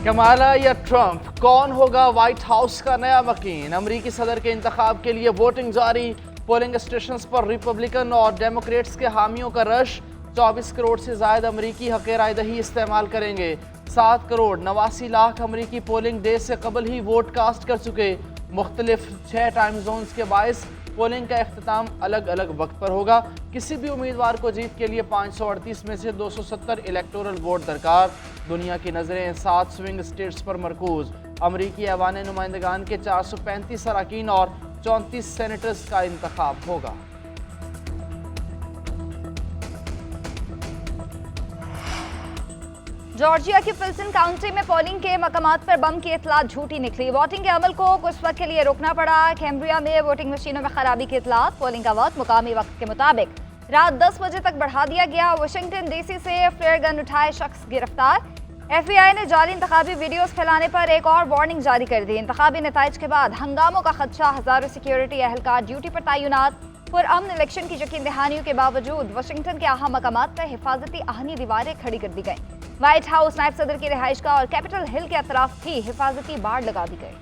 कमाला या ट्रंप, कौन होगा व्हाइट हाउस का नया मकीन? अमरीकी सदर के इंतखाब के लिए वोटिंग जारी। पोलिंग स्टेशन पर रिपब्लिकन और डेमोक्रेट्स के हामियों का रश। 24 करोड़ से ज्यादा अमरीकी हक राय दही इस्तेमाल करेंगे। 7 करोड़ 89 लाख अमरीकी पोलिंग डे से कबल ही वोट कास्ट कर चुके। मुख्तलिफ 6 टाइम जोन्स के बायस पोलिंग का इख्तिताम अलग अलग वक्त पर होगा। किसी भी उम्मीदवार को जीत के लिए 538 में से 270 इलेक्टोरल वोट दरकार। दुनिया की नज़रें 7 स्विंग स्टेट्स पर मरकूज। अमरीकी ऐवान नुमाइंदगान के 435 अरकान और 34 सेनेटर्स का इंतखाब होगा। जॉर्जिया की फिल्सन काउंटी में पोलिंग के मकामात पर बम की इतलात झूठी निकली। वोटिंग के अमल को कुछ वक्त के लिए रोकना पड़ा। कैम्ब्रिया में वोटिंग मशीनों में खराबी की इतलात। पोलिंग का वक्त मुकामी वक्त के मुताबिक रात 10 बजे तक बढ़ा दिया गया। वाशिंगटन डीसी से फ्लेयर गन उठाए शख्स गिरफ्तार। FBI ने जाली इंतखाबी वीडियोस फैलाने पर एक और वार्निंग जारी कर दी। इंतखाबी नताइज के बाद हंगामों का खदशा, हजारों सिक्योरिटी एहलकार ड्यूटी पर तैनात। पुरअमन इलेक्शन की यकीन दहानियों के बावजूद वाशिंगटन के अहम मकामात पर हिफाजती आहनी दीवारें खड़ी कर दी गई। व्हाइट हाउस, नायब सदर की रिहाइशगाह और कैपिटल हिल के अतराफ भी हिफाजती बाड़ लगा दी गई।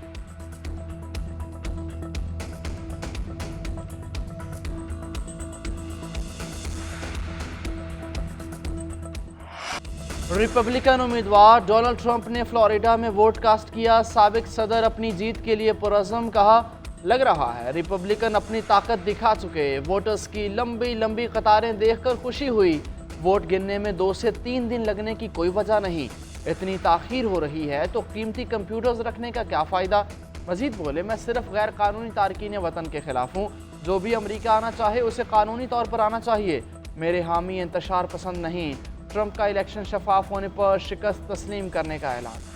रिपब्लिकन उम्मीदवार डोनाल्ड ट्रंप ने फ्लोरिडा में वोट कास्ट किया। साबिक सदर अपनी जीत के लिए पुरअज़्म, कहा लग रहा है रिपब्लिकन अपनी ताकत दिखा चुके। वोटर्स की लंबी लंबी कतारें देखकर खुशी हुई। वोट गिनने में 2 से 3 दिन लगने की कोई वजह नहीं। इतनी ताखीर हो रही है तो कीमती कंप्यूटर्स रखने का क्या फ़ायदा? मजीद बोले, मैं सिर्फ गैर कानूनी तारकीन वतन के खिलाफ हूँ। जो भी अमरीका आना चाहे उसे कानूनी तौर पर आना चाहिए। मेरे हामी इंतशार पसंद नहीं। ट्रंप का इलेक्शन शफाफ होने पर शिकस्त तस्लीम करने का ऐलान।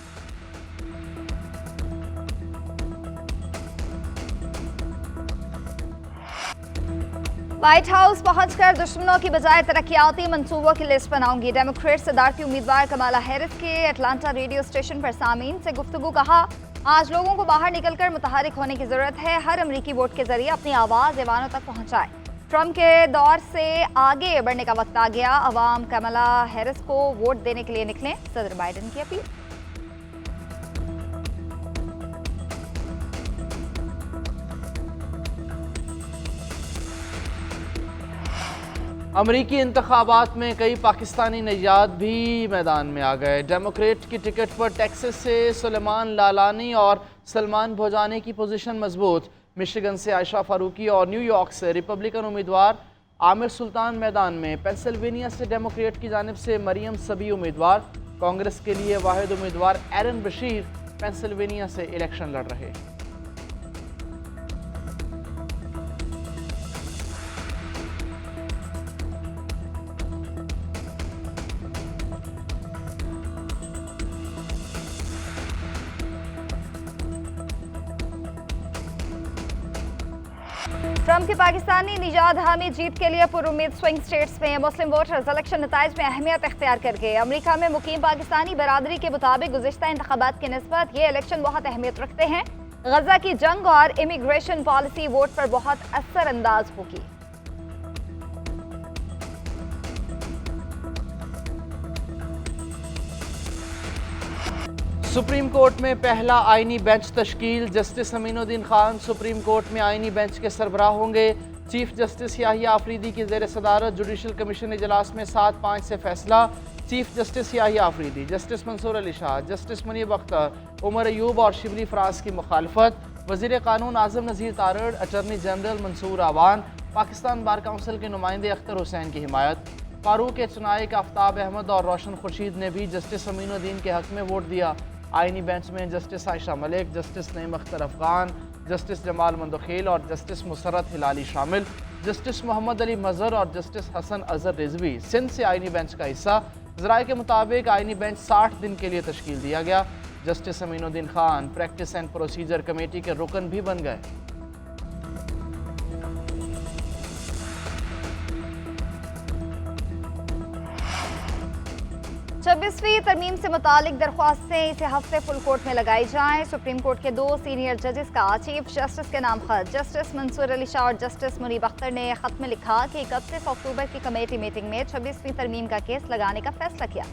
व्हाइट हाउस पहुंचकर दुश्मनों की बजाय तरक्याती मंसूबों की लिस्ट बनाऊंगी। डेमोक्रेट सदारती उम्मीदवार कमाला हैरिस के अटलांटा रेडियो स्टेशन पर सामीन से गुफ्तगू, कहा आज लोगों को बाहर निकलकर मुतहरिक होने की जरूरत है। हर अमरीकी वोट के जरिए अपनी आवाज ऐवानों तक पहुंचाए। ट्रंप के दौर से आगे बढ़ने का वक्त आ गया। अवाम कमला हैरिस को वोट देने के लिए निकलें, सदर बाइडेन की अपील। अमरीकी इंतखाबात में कई पाकिस्तानी नजात भी मैदान में आ गए। डेमोक्रेट की टिकट पर टेक्सास से सुलेमान लालानी और सलमान भोजानी की पोजीशन मजबूत। मिशिगन से आयशा फारूकी और न्यूयॉर्क से रिपब्लिकन उम्मीदवार आमिर सुल्तान मैदान में। पेंसिल्वेनिया से डेमोक्रेट की जानिब से मरियम सबी उम्मीदवार। कांग्रेस के लिए वाहिद उम्मीदवार एरन बशीर पेंसिल्वेनिया से इलेक्शन लड़ रहे। ट्रंप की पाकिस्तानी निजात हामी जीत के लिए पुरुम्मीद स्विंग स्टेट्स में मुस्लिम वोटर्स इलेक्शन नताइज में अहमियत इख्तियार कर गए। अमरीका में मुकीम पाकिस्तानी बरादरी के मुताबिक गुज़िश्ता इंतखाबात की निस्बत ये इलेक्शन बहुत अहमियत रखते हैं। गजा की जंग और इमिग्रेशन पॉलिसी वोट पर बहुत असरअंदाज होगी। सुप्रीम कोर्ट में पहला आईनी बेंच तश्कील। Justice Aminuddin Khan Supreme Court में आईनी बेंच के सरबराह होंगे। चीफ जस्टिस याहिया आफरीदी की ज़ेर सदारत जुडिशल कमीशन इजलास में 7-5 से फैसला। Chief justice Yahya Afridi, justice Mansoor Ali Shah, justice Munib Akhtar, Umar Ayub और शिबली फराज की मुखालफत। वज़ीर कानून Azam Nazeer Tarar, attorney general Mansoor Awan, Pakistan bar council के नुमाइंदे अख्तर हुसैन की हिमायत। फारूक चुनाइक, आफ्ताब अहमद और रोशन खुर्शीद ने भी जस्टिस अमीनुद्दीन के हक में वोट दिया। आईनी बेंच में justice Ayesha Malik, justice Naeem Akhtar Afghan, justice Jamal Mandokhail और जस्टिस मुसरत हिलाली शामिल। जस्टिस मोहम्मद अली मजहर और जस्टिस हसन अजहर रिजवी सिंध से आईनी बेंच का हिस्सा। ज़राए के मुताबिक आईनी बेंच 60 दिन के लिए तश्कील दिया गया। Justice Aminuddin Khan practice and procedure committee के रुकन भी बन गए। 26वीं तरमीम से मुतालिक दरख्वास्तें इसे हफ्ते फुल कोर्ट में लगाई जाएं। सुप्रीम कोर्ट के 2 सीनियर जजेस का चीफ जस्टिस के नाम खत जस्टिस मंसूर अली शाह और जस्टिस मुनीब अख्तर ने खत में लिखा कि 31 अक्टूबर की कमेटी मीटिंग में 26वीं तरमीम का केस लगाने का फैसला किया।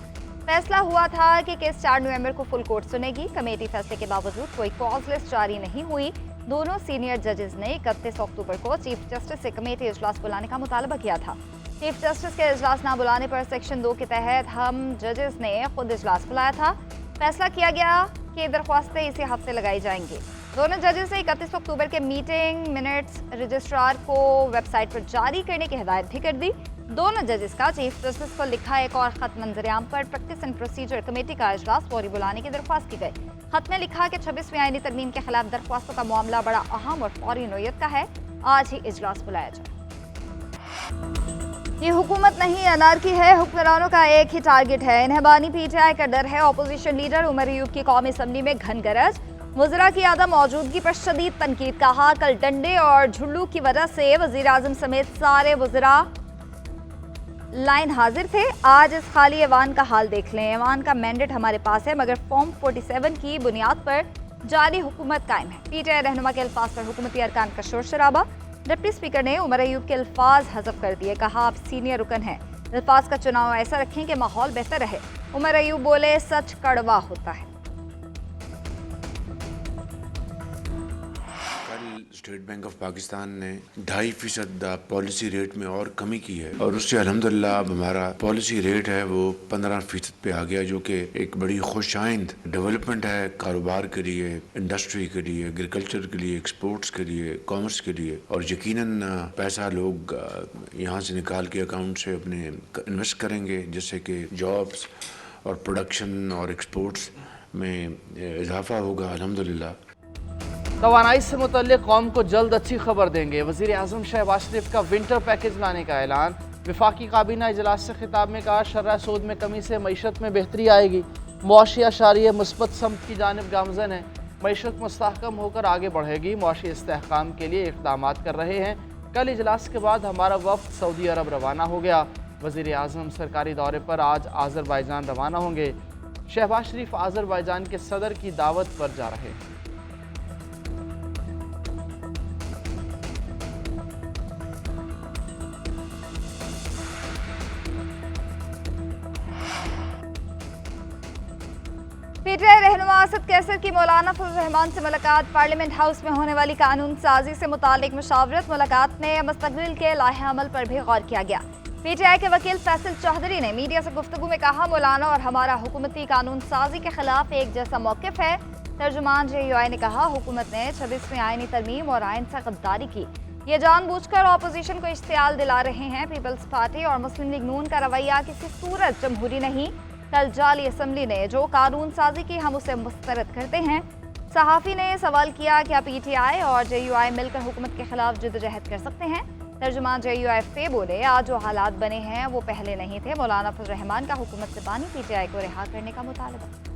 फैसला हुआ था कि केस 4 नवंबर को फुल कोर्ट सुनेगी। कमेटी फैसले के बावजूद कोई कॉज लिस्ट जारी नहीं हुई। दोनों सीनियर जजेस ने 31 अक्टूबर को चीफ जस्टिस से कमेटी इजलास बुलाने का मुतालबा किया था। चीफ जस्टिस के इजलास ना बुलाने पर सेक्शन 2 के तहत हम जजेस ने खुद इजलास बुलाया था। फैसला किया गया कि दरख्वास्तें इसी हफ्ते लगाई जाएंगी। दोनों जजेस ने 31 अक्टूबर के मीटिंग मिनट्स रजिस्ट्रार को वेबसाइट पर जारी करने की हिदायत भी कर दी। दोनों जजेस का चीफ जस्टिस को लिखा एक और खत मंजरेआम पर प्रैक्टिस एंड प्रोसीजर कमेटी का इजलास फौरी बुलाने की दरख्वास्त की गई। खत में लिखा कि 26वीं आईनी तरमीम के खिलाफ दरख्वास्तों का मामला बड़ा अहम और फौरी नोयत का है। आज ही इजलास बुलाया जाए। ये हुकूमत नहीं अनारकी है, हुक्मरानों का एक ही टारगेट है। इन्हें बानी पीटीआई का डर है। अपोजिशन लीडर उमर अयूब की कौमी असम्बली में घन गरज। वज़रा की आदम मौजूदगी पर शदीद तनकीद। कहा कल डंडे और झुल्लू की वजह से वज़ीर आज़म समेत सारे वज़रा लाइन हाजिर थे। आज इस खाली ऐवान का हाल देख लें। ऐवान का मैंडेट हमारे पास है मगर फॉर्म 47 की बुनियाद पर जारी हुकूमत कायम है। पीटीआई रहनुमा के अल्फाज पर हुकूमती अरकान का शोर शराबा। डिप्टी स्पीकर ने उमर अयूब के अल्फाज हज़फ कर दिए। कहा आप सीनियर रुकन हैं, अल्फाज का चुनाव ऐसा रखें कि माहौल बेहतर रहे। उमर अयूब बोले सच कड़वा होता है। स्टेट बैंक ऑफ पाकिस्तान ने 2.5% पॉलिसी रेट में और कमी की है और उससे अल्हम्दुलिल्लाह अब हमारा पॉलिसी रेट है वो 15% पे आ गया, जो कि एक बड़ी खुशाइंद डेवलपमेंट है कारोबार के लिए, इंडस्ट्री के लिए, एग्रीकल्चर के लिए, एक्सपोर्ट्स के लिए, कॉमर्स के लिए। और यकीनन पैसा लोग यहाँ से निकाल के अकाउंट से अपने इन्वेस्ट करेंगे, जिससे कि जॉब्स और प्रोडक्शन और एक्सपोर्ट्स में इजाफा होगा अल्हम्दुलिल्लाह। तवानाई से मुतल्लिक़ कौम को जल्द अच्छी खबर देंगे। वज़ीर आज़म शहबाज शरीफ का विंटर पैकेज लाने का ऐलान। वफाकी काबीना इजलास से खिताब में कहा शर्रा सूद में कमी से मईशत में बेहतरी आएगी। मुआशी अशारिया मुस्बत समत की जानिब गामज़न है। मईशत मुस्तहकम होकर आगे बढ़ेगी। मुआशी इस्तेहकाम के लिए इक़दाम कर रहे हैं। कल इजलास के बाद हमारा वफ़द सऊदी अरब रवाना हो गया। वज़ीर आज़म सरकारी दौरे पर आज आज़रबाईजान रवाना होंगे। शहबाज शरीफ आज़रबाईजान के सदर की दावत पर जा रहे हैं। पीटीआई रहनुमा असद कैसर की मौलाना फजल रहमान से मुलाकात। पार्लियामेंट हाउस में होने वाली कानून साजी से मुतालिक मुशावरत। मुलाकात में मुस्तक़बिल के लाहे अमल पर भी गौर किया गया। पीटीआई के वकील फैसल चौधरी ने मीडिया से गुफ्तगू में कहा मौलाना और हमारा हुकूमती कानून साजी के खिलाफ एक जैसा मौक़िफ़ है। तर्जुमान JUI ने कहा हुकूमत ने 26वीं आईनी तरमीम और आइन से गद्दारी की। ये जानबूझकर अपोजिशन को इश्तियाल दिला रहे हैं। पीपल्स पार्टी और मुस्लिम लीग नून का रवैया किसी सूरत जमहूरी नहीं। कल जाली असम्बली ने जो कानून साजी की हम उसे मुस्तरद करते हैं। सहाफ़ी ने सवाल किया क्या पीटीआई और JUI मिलकर हुकूमत के खिलाफ जद्दोजहद कर सकते हैं। तर्जुमान JUI फे बोले आज जो हालात बने हैं वो पहले नहीं थे। मौलाना फजल रहमान का हुकूमत से बानी पीटीआई को रिहा करने का मुतालबा।